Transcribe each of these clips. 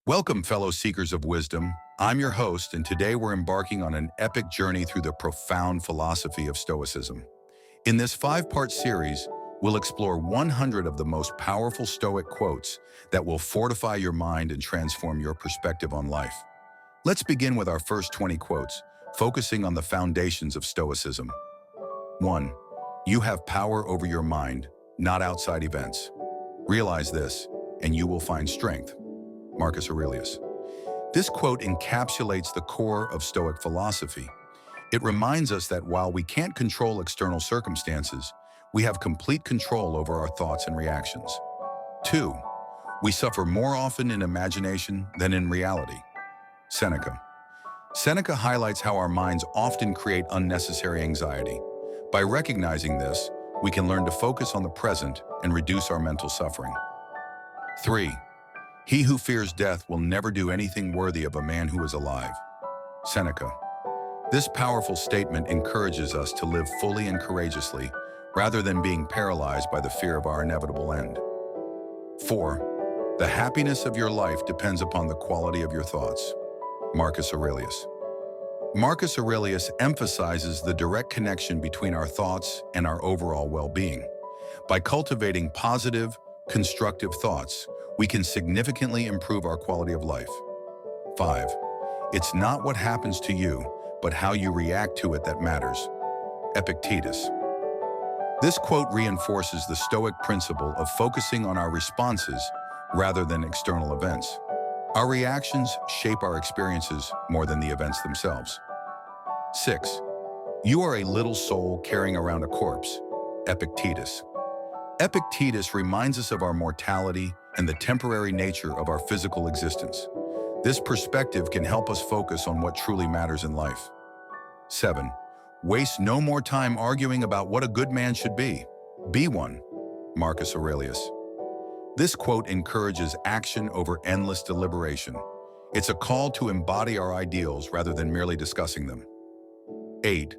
Welcome, fellow seekers of wisdom. I'm your host, and today we're embarking on an epic journey through the profound philosophy of Stoicism. In this five-part series, we'll explore 100 of the most powerful Stoic quotes that will fortify your mind and transform your perspective on life. Let's begin with our first 20 quotes, focusing on the foundations of Stoicism. 1. You have power over your mind, not outside events. Realize this, and you will find strength. Marcus Aurelius. This quote encapsulates the core of Stoic philosophy. It reminds us that while we can't control external circumstances, we have complete control over our thoughts and reactions. 2. We suffer more often in imagination than in reality. Seneca. Seneca highlights how our minds often create unnecessary anxiety. By recognizing this, we can learn to focus on the present and reduce our mental suffering. 3. He who fears death will never do anything worthy of a man who is alive. Seneca. This powerful statement encourages us to live fully and courageously, rather than being paralyzed by the fear of our inevitable end. 4. The happiness of your life depends upon the quality of your thoughts. Marcus Aurelius. Marcus Aurelius emphasizes the direct connection between our thoughts and our overall well-being. By cultivating positive, constructive thoughts, we can significantly improve our quality of life. 5. It's not what happens to you, but how you react to it that matters. Epictetus. This quote reinforces the Stoic principle of focusing on our responses rather than external events. Our reactions shape our experiences more than the events themselves. 6. You are a little soul carrying around a corpse. Epictetus. Epictetus reminds us of our mortality and the temporary nature of our physical existence. This perspective can help us focus on what truly matters in life. 7. Waste no more time arguing about what a good man should be. Be one. Marcus Aurelius. This quote encourages action over endless deliberation. It's a call to embody our ideals rather than merely discussing them. 8.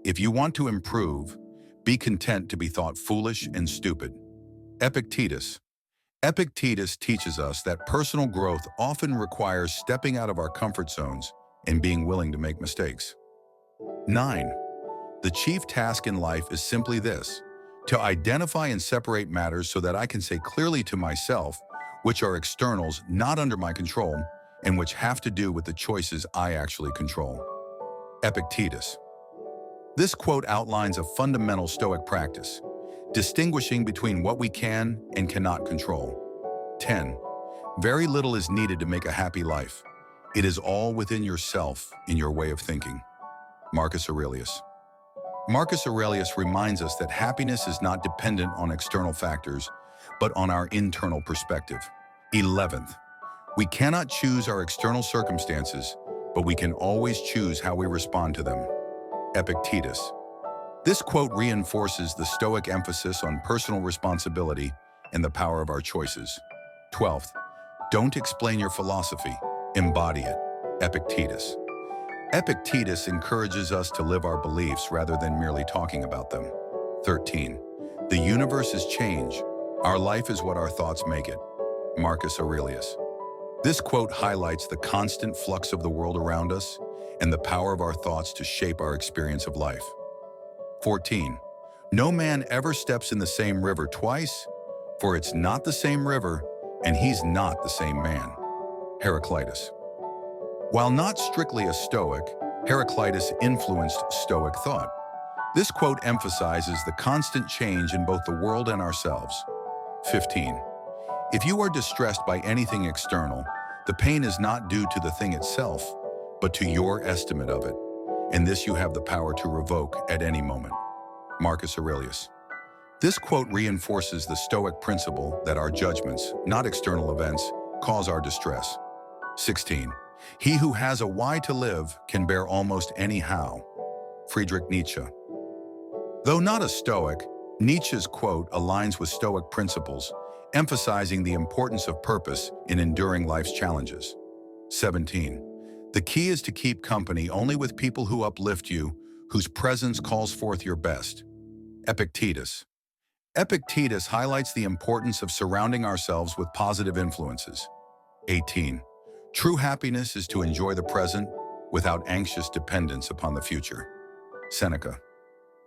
If you want to improve, be content to be thought foolish and stupid. Epictetus. Epictetus teaches us that personal growth often requires stepping out of our comfort zones and being willing to make mistakes. 9. The chief task in life is simply this: to identify and separate matters so that I can say clearly to myself which are externals not under my control and which have to do with the choices I actually control. Epictetus. This quote outlines a fundamental Stoic practice, distinguishing between what we can and cannot control. 10. Very little is needed to make a happy life. It is all within yourself in your way of thinking. Marcus Aurelius. Marcus Aurelius reminds us that happiness is not dependent on external factors, but on our internal perspective. 11th. We cannot choose our external circumstances, but we can always choose how we respond to them. Epictetus. This quote reinforces the Stoic emphasis on personal responsibility and the power of our choices. 12th. Don't explain your philosophy, embody it. Epictetus. Epictetus encourages us to live our beliefs rather than merely talking about them. 13. The universe is change. Our life is what our thoughts make it. Marcus Aurelius. This quote highlights the constant flux of the world around us and the power of our thoughts to shape our experience of life. 14. No man ever steps in the same river twice, for it's not the same river, and he's not the same man. Heraclitus. While not strictly a Stoic, Heraclitus influenced Stoic thought. This quote emphasizes the constant change in both the world and ourselves. 15. If you are distressed by anything external, the pain is not due to the thing itself, but to your estimate of it, and this you have the power to revoke at any moment. Marcus Aurelius. This quote reinforces the Stoic principle that our judgments, not external events, cause our distress. 16. He who has a why to live can bear almost any how. Friedrich Nietzsche. Though not a Stoic, Nietzsche's quote aligns with Stoic principles, emphasizing the importance of purpose in enduring life's challenges. 17. The key is to keep company only with people who uplift you, whose presence calls forth your best. Epictetus. Epictetus highlights the importance of surrounding ourselves with positive influences. 18. True happiness is to enjoy the present without anxious dependence upon the future. Seneca.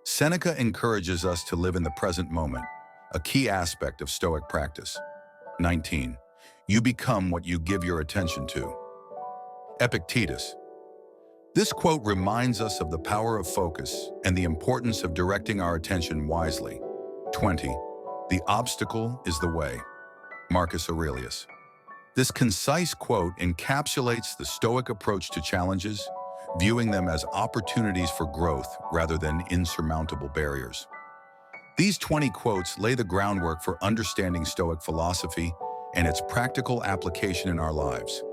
Seneca encourages us to live in the present moment, a key aspect of Stoic practice. 19. You become what you give your attention to. Epictetus. This quote reminds us of the power of focus and the importance of directing our attention wisely. 20. The obstacle is the way. Marcus Aurelius. This concise quote encapsulates the Stoic approach to challenges, viewing them as opportunities for growth rather than insurmountable barriers. These 20 quotes lay the groundwork for understanding Stoic philosophy and its practical application in our lives.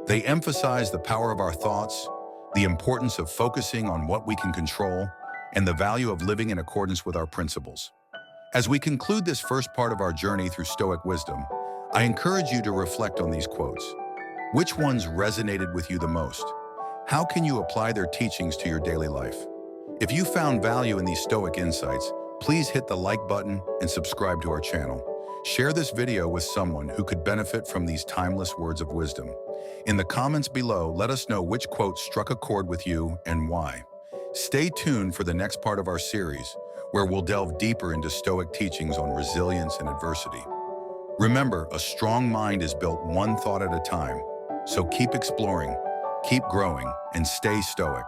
They emphasize the power of our thoughts, the importance of focusing on what we can control, and the value of living in accordance with our principles. As we conclude this first part of our journey through Stoic wisdom, I encourage you to reflect on these quotes. Which ones resonated with you the most? How can you apply their teachings to your daily life? If you found value in these Stoic insights, please hit the like button and subscribe to our channel. Share this video with someone who could benefit from these timeless words of wisdom. In the comments below, let us know which quote struck a chord with you and why. Stay tuned for the next part of our series, where we'll delve deeper into Stoic teachings on resilience and adversity. Remember, a strong mind is built one thought at a time, so keep exploring, keep growing, and stay Stoic.